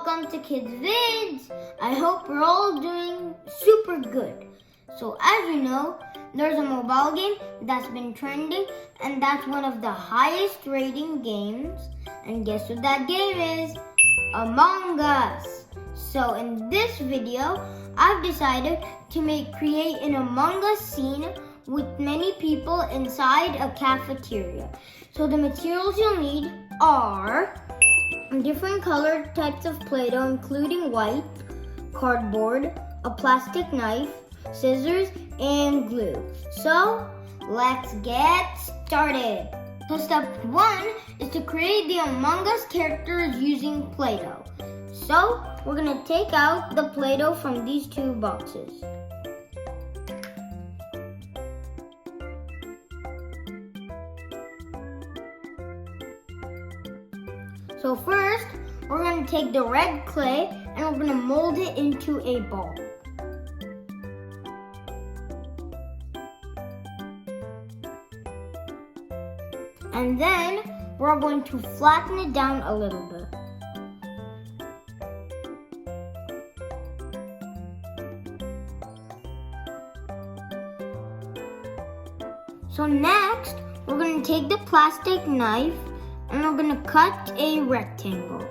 welcome to Kids Vids. I hope we're all doing super good. So as you know, there's a mobile game that's been trending and that's one of the highest rating games. And guess what that game is? Among Us. So in this video, I've decided to create an Among Us scene with many people inside a cafeteria. So the materials you'll need are different colored types of Play-Doh, including white, cardboard, a plastic knife, scissors, and glue. So let's get started. So step 1 is to create the Among Us characters using Play-Doh. So we're going to take out the Play-Doh from these two boxes. So first, we're going to take the red clay and we're going to mold it into a ball. And then we're going to flatten it down a little bit. So next, we're going to take the plastic knife and we're going to cut a rectangle.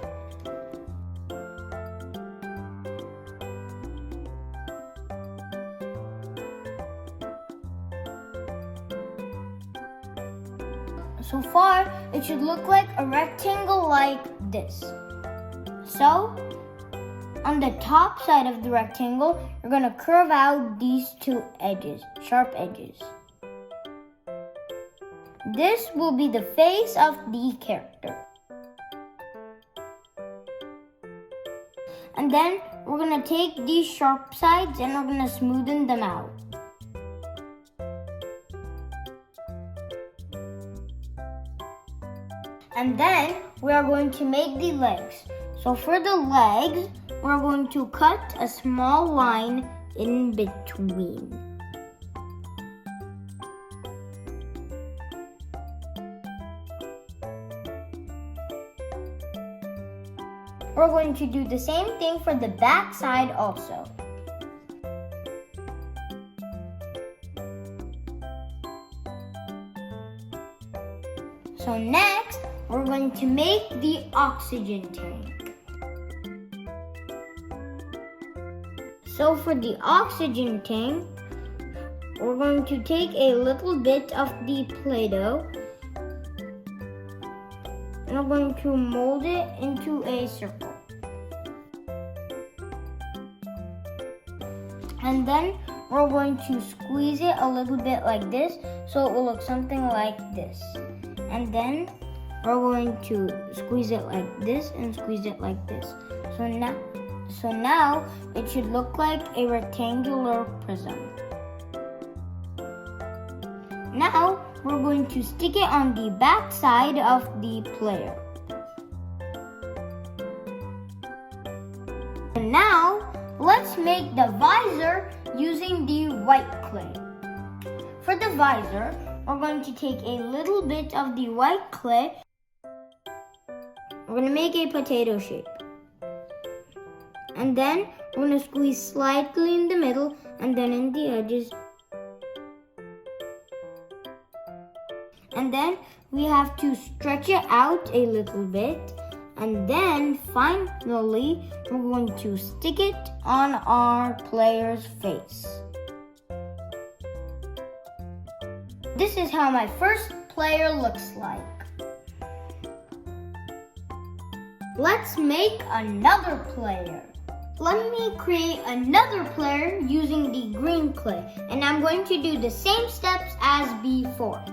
So far, it should look like a rectangle like this. So, on the top side of the rectangle, you're going to curve out these two edges, sharp edges. This will be the face of the character. And then we're going to take these sharp sides and we're going to smoothen them out. And then we are going to make the legs. So for the legs, we're going to cut a small line in between. We're going to do the same thing for the back side also. So next, we're going to make the oxygen tank. So for the oxygen tank, we're going to take a little bit of the Play-Doh and we're going to mold it into a circle. And then we're going to squeeze it a little bit like this so it will look something like this. And then we're going to squeeze it like this and squeeze it like this. So now it should look like a rectangular prism. Now we're going to stick it on the back side of the player. And now let's make the visor using the white clay. For the visor, we're going to take a little bit of the white clay. We're going to make a potato shape. And then we're going to squeeze slightly in the middle and then in the edges. And then we have to stretch it out a little bit. And then finally, we're going to stick it on our player's face. This is how my first player looks like. Let's make another player. Let me create another player using the green clay. And I'm going to do the same steps as before.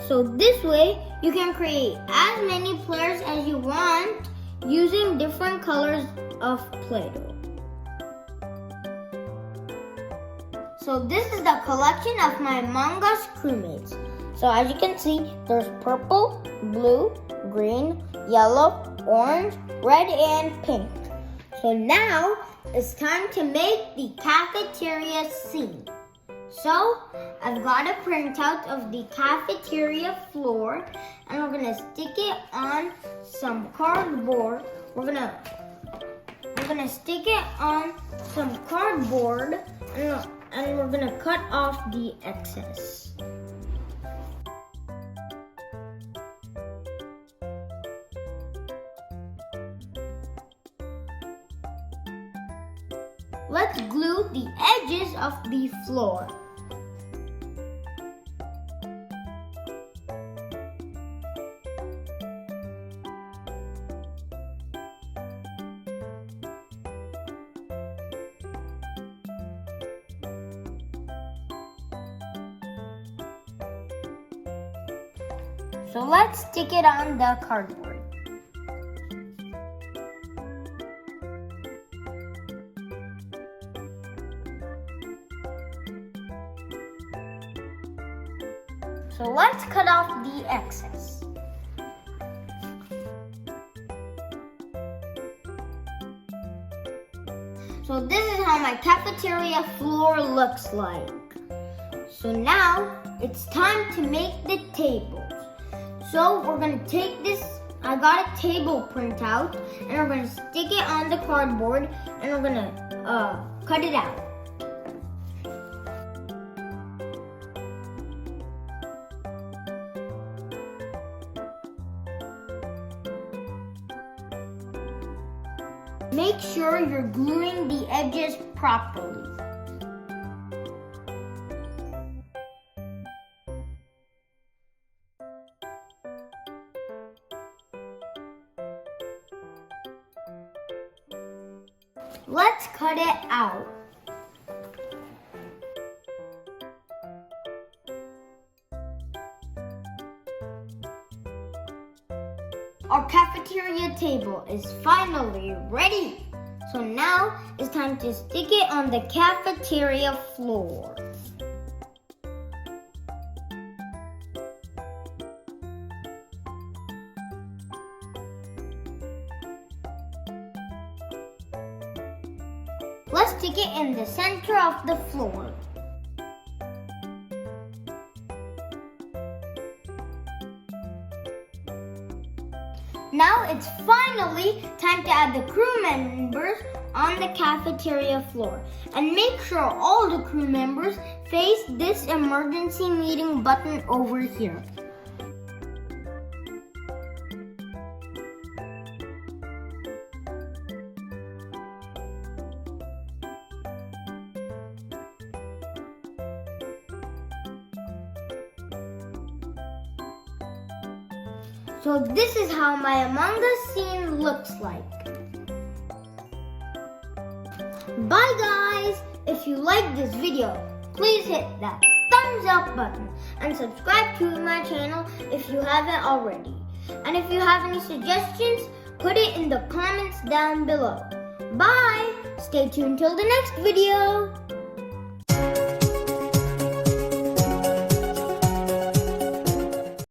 So this way, you can create as many players as you want using different colors of Play-Doh. So this is the collection of my Among Us crewmates. So as you can see, there's purple, blue, green, yellow, orange, red, and pink. So now it's time to make the cafeteria scene. So I've got a printout of the cafeteria floor, and we're gonna stick it on some cardboard. We're gonna stick it on some cardboard, and we're gonna cut off the excess. Let's glue the edges of the floor. So let's stick it on the cardboard. So let's cut off the excess. So this is how my cafeteria floor looks like. So now it's time to make the tables. So we're gonna take this, I got a table printout, and we're gonna stick it on the cardboard, and we're gonna cut it out. Make sure you're gluing the edges properly. Let's cut it out. Our cafeteria table is finally ready. So now it's time to stick it on the cafeteria floor. Let's stick it in the center of the floor. Now it's finally time to add the crew members on the cafeteria floor. And make sure all the crew members face this emergency meeting button over here. So this is how my Among Us scene looks like. Bye guys! If you like this video, please hit that thumbs up button and subscribe to my channel if you haven't already. And if you have any suggestions, put it in the comments down below. Bye! Stay tuned till the next video!